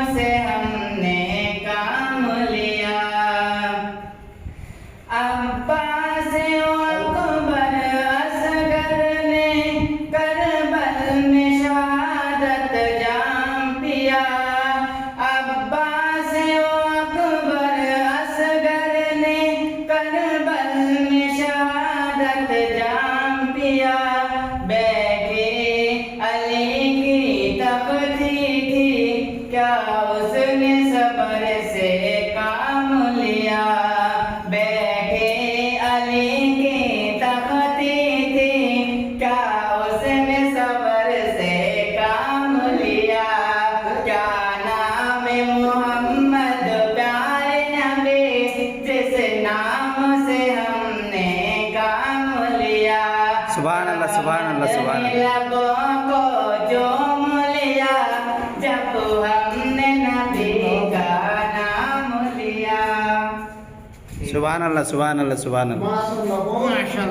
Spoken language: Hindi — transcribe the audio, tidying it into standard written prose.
से हमने काम लिया। अब्बास अकबर असगर ने करबल में शहादत जाम पिया। अब्बास अकबर असगर ने करबल में शहादत जाम पिया। बैठे अली की तख्ती थी, क्या उसने सब्र से काम लिया। बैठे अली की तख्ती थी, क्या उसने सब्र से काम लिया। क्या नाम मोहम्मद प्यारे नबी, जिस नाम से हमने काम लिया। सुभान अल्लाह, सुभान अल्लाह, सुभान अल्लाह। लबों को चूम लिया, जब हमने नबी का नाम लिया। सुभान अल्लाह, सुभान अल्लाह, सुभान अल्लाह। माशाअल्लाह।